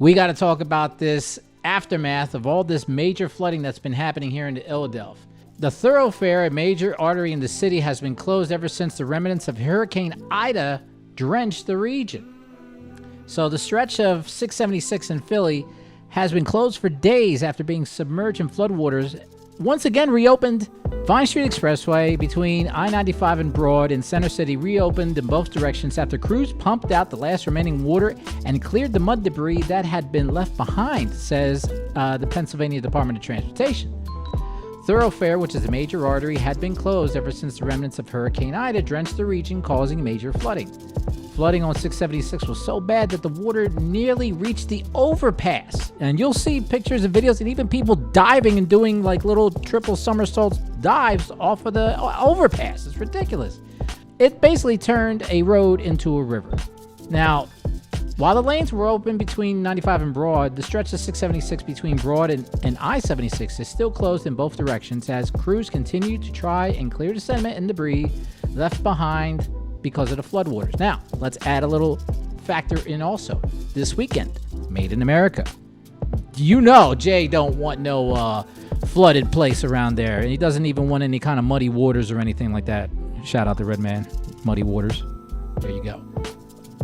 We got to talk about this aftermath of all this major flooding that's been happening here in Philadelphia. The thoroughfare, a major artery in the city, has been closed ever since the remnants of Hurricane Ida drenched the region. So the stretch of 676 in Philly has been closed for days after being submerged in floodwaters. Once again reopened. Vine Street Expressway between I-95 and Broad in Center City reopened in both directions after crews pumped out the last remaining water and cleared the mud debris that had been left behind, says the Pennsylvania Department of Transportation. Thoroughfare, which is a major artery, had been closed ever since the remnants of Hurricane Ida drenched the region, causing major flooding. Flooding on 676 was so bad that the water nearly reached the overpass. And you'll see pictures and videos and even people diving and doing like little triple somersaults dives off of the overpass. It's ridiculous. It basically turned a road into a river. Now, while the lanes were open between 95 and Broad, the stretch of 676 between Broad and I-76 is still closed in both directions as crews continue to try and clear the sediment and debris left behind because of the floodwaters. Now, let's add a little factor in also. This weekend, Made in America. You know Jay don't want no flooded place around there, and he doesn't even want any kind of muddy waters or anything like that. Shout out to Redman, Muddy Waters. There you go.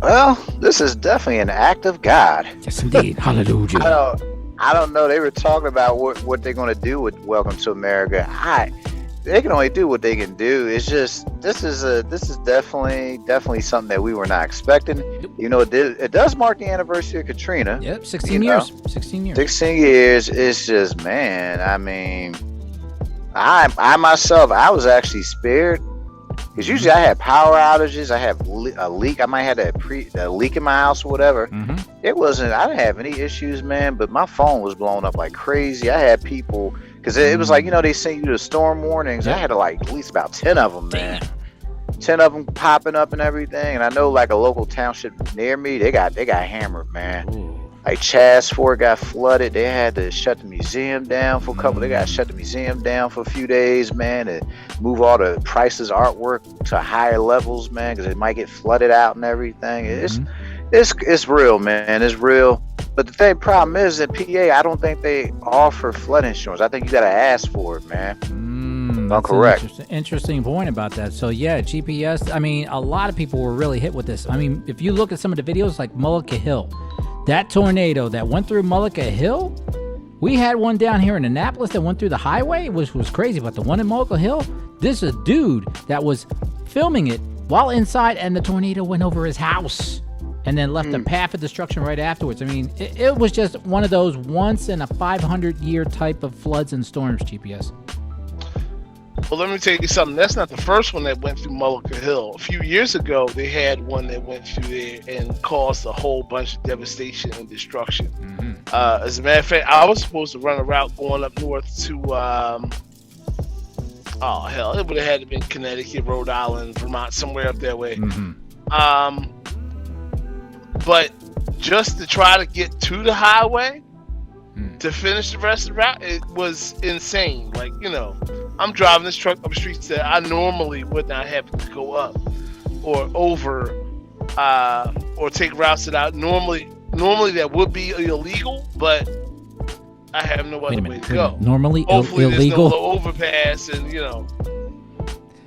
Well, this is definitely an act of God. Yes, indeed. Hallelujah. I don't know. They were talking about what they're going to do with Welcome to America. They can only do what they can do. It's just this is definitely something that we were not expecting. You know, it does mark the anniversary of Katrina. Yep, 16 years. 16 years. 16 years. It's just, man. I mean, I myself, I was actually spared. Because usually I had power outages, I have a leak, I might have a leak in my house or whatever. Mm-hmm. I didn't have any issues, man, but my phone was blowing up like crazy. I had people, because it was like, you know, they send you the storm warnings. Yeah. I had like at least about 10 of them, man. 10 of them popping up and everything. And I know like a local township near me, they got hammered, man. Ooh. Like Chas Ford got flooded. They had to shut the museum down for a couple. They got to shut the museum down for a few days, man, and move all the Price's artwork to higher levels, man, because it might get flooded out and everything. It's real, man. It's real. But the problem is that PA, I don't think they offer flood insurance. I think you got to ask for it, man. That's correct. An interesting point about that. So yeah, GPS. I mean, a lot of people were really hit with this. I mean, if you look at some of the videos, like Mullica Hill. That tornado that went through Mullica Hill, we had one down here in Annapolis that went through the highway, which was crazy. But the one in Mullica Hill, this is a dude that was filming it while inside, and the tornado went over his house and then left a path of destruction right afterwards. I mean, it was just one of those once in a 500-year type of floods and storms, GPS. Well, let me tell you something. That's not the first one that went through Mullica Hill. A few years ago, they had one that went through there and caused a whole bunch of devastation and destruction. Mm-hmm. As a matter of fact, I was supposed to run a route going up north to, it would have had to be Connecticut, Rhode Island, Vermont, somewhere up that way. Mm-hmm. But just to try to get to the highway, to finish the rest of the route, it was insane. Like, you know, I'm driving this truck up streets that I normally would not have to go up or over or take routes that I normally that would be illegal, but I have no other way to go. Normally hopefully illegal. There's no overpass, and you know,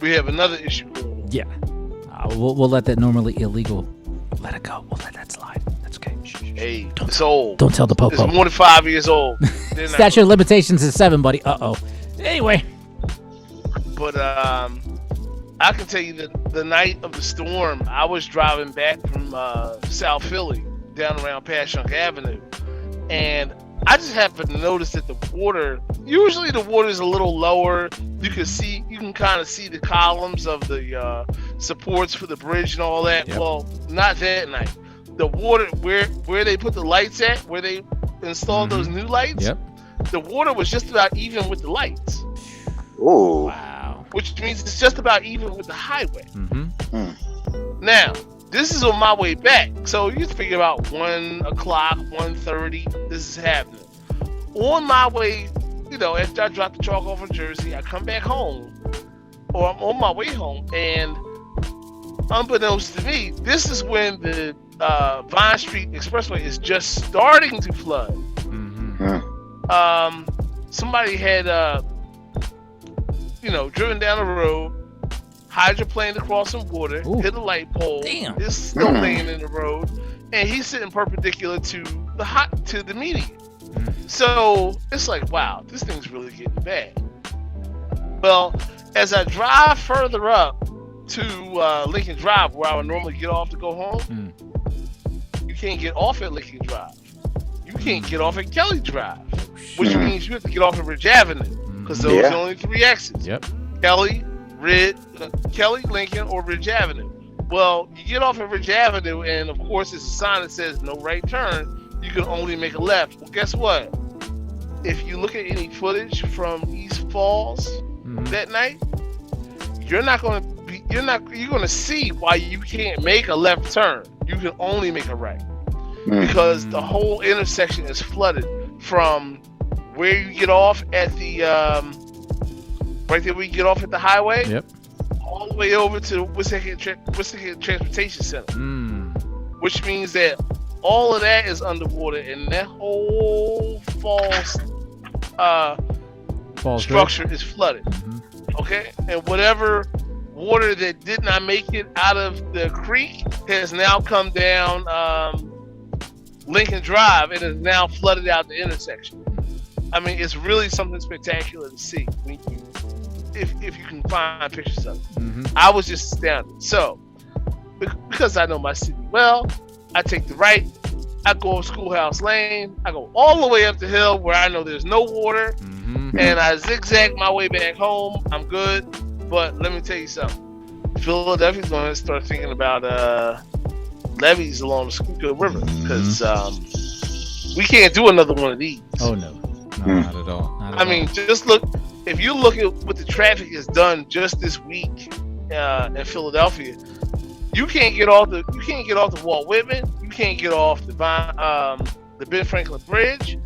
we have another issue. Yeah, we'll let that normally illegal. Let it go. We'll let that slide. That's okay. Hey, it's old. Don't tell the popo. It's more than 5 years old. Statute of limitations is 7, buddy. Anyway. But I can tell you that the night of the storm, I was driving back from South Philly down around Passyunk Avenue, and I just happened to notice that the water, usually the water is a little lower. You can kind of see the columns of the supports for the bridge and all that. Yep. Well, not that night. The water, where they put the lights at, where they installed those new lights, the water was just about even with the lights. Oh, wow! Which means it's just about even with the highway. Mm-hmm. Now, this is on my way back, so you figure about 1 o'clock, 1:30. This is happening on my way. You know, after I drop the truck off in Jersey, I come back home, or I'm on my way home, and unbeknownst to me, this is when the Vine Street Expressway is just starting to flood. Somebody had, driven down the road, hydroplaned across some water, hit a light pole. Damn. It's still laying in the road, and he's sitting perpendicular to the median. So it's like, wow, this thing's really getting bad. Well, as I drive further up to Lincoln Drive, where I would normally get off to go home, you can't get off at Lincoln Drive. You can't get off at Kelly Drive, which means you have to get off at Ridge Avenue, because those are the only 3 exits. Yep. Kelly, Lincoln, or Ridge Avenue. Well, you get off at Ridge Avenue, and of course, it's a sign that says no right turn. You can only make a left. Well, guess what? If you look at any footage from East Falls that night, you're going to see why you can't make a left turn. You can only make a right, because the whole intersection is flooded from where you get off at the right there where you get off at the highway. Yep. All the way over to Wissahickon Transportation Center, which means that all of that is underwater, and that whole falls structure is flooded. Okay, and whatever water that did not make it out of the creek has now come down Lincoln Drive and is now flooded out the intersection. I mean, it's really something spectacular to see if you can find pictures of it. I was just astounded. So, because I know my city well, I take the right, I go up Schoolhouse Lane, I go all the way up the hill where I know there's no water, and I zigzag my way back home. I'm good. But let me tell you something. Philadelphia's going to start thinking about levees along the Schuylkill River, because we can't do another one of these. Oh, no. Not at all. I mean, just look. If you look at what the traffic has done just this week in Philadelphia, you can't get off the Walt Whitman. You can't get off the Ben Franklin Bridge.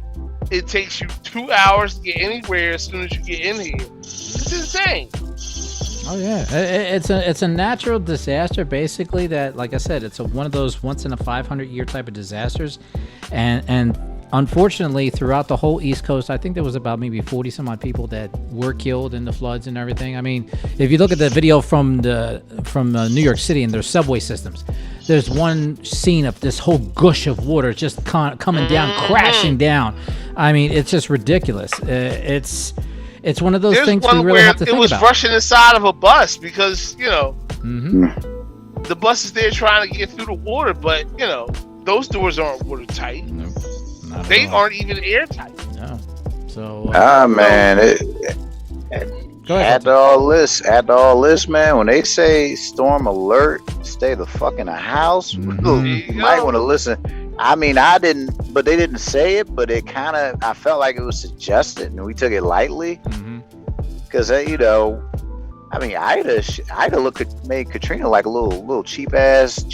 It takes you 2 hours to get anywhere as soon as you get in here. It's insane. Oh yeah, it's a natural disaster basically. That, like I said, it's one of those once in a 500-year type of disasters, and unfortunately, throughout the whole East Coast, I think there was about maybe 40 some odd people that were killed in the floods and everything. I mean, if you look at the video from New York City and their subway systems, there's one scene of this whole gush of water just coming down, crashing down. I mean, it's just ridiculous. It's one of those things we really have to think about. It was rushing inside of a bus because, the bus is there trying to get through the water, but, those doors aren't watertight. No, not they at all. aren't even airtight. No. So. Man. Go ahead. Add to all this, man. When they say storm alert, stay the fuck in the house. You might want to listen. I mean, I didn't, but they didn't say it, but it kind of, I felt like it was suggested, and we took it lightly. Because, I mean, Ida made Katrina like a little cheap ass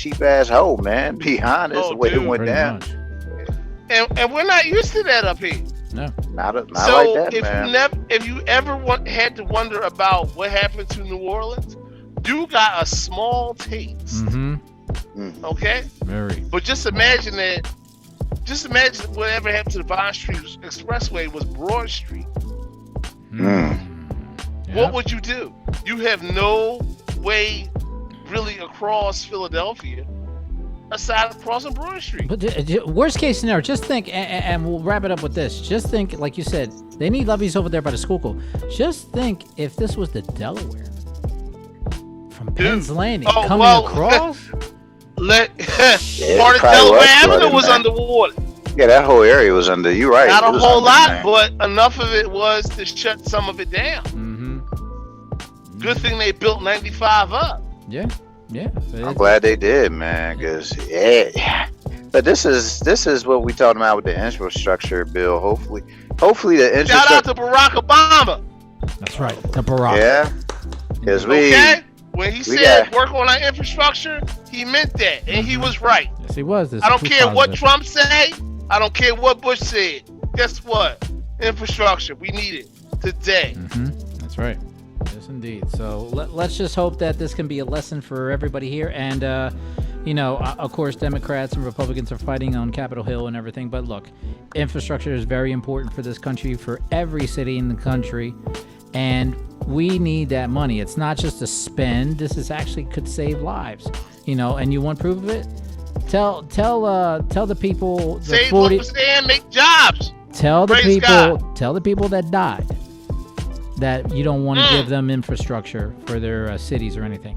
hoe, man. Be honest, the way it went down. And we're not used to that up here. No, not like that, if man. If you ever had to wonder about what happened to New Orleans, you got a small taste. Okay. Very. But just imagine whatever happened to the Vine Street Expressway was Broad Street. What would you do? You have no way really across Philadelphia aside of crossing Broad Street. But worst case scenario, just think, and we'll wrap it up with this. Just think, like you said, they need levees over there by the Schuylkill. Just think if this was the Delaware from Penn's Landing coming across. Part of Delaware Avenue was underwater. Yeah, that whole area was under. You're right. Not a whole lot, but enough of it was to shut some of it down. Good thing they built 95 up. Yeah. I'm glad they did, man. Because but this is what we talking about with the infrastructure bill. Hopefully the infrastructure. Shout out to Barack Obama. That's right, the Barack. Yeah, because when he said work on our infrastructure, he meant that, and he was right. Yes, he was. I don't care what Trump say. I don't care what Bush said. Guess what? Infrastructure, we need it today. That's right. Yes, indeed. So let's just hope that this can be a lesson for everybody here. And, of course, Democrats and Republicans are fighting on Capitol Hill and everything. But look, infrastructure is very important for this country, for every city in the country. And we need that money. It's not just a spend. This is actually could save lives. And you want proof of it? Tell the people. The Save 40, local stand, make jobs. tell the Praise people. God. Tell the people that died that you don't want to give them infrastructure for their cities or anything.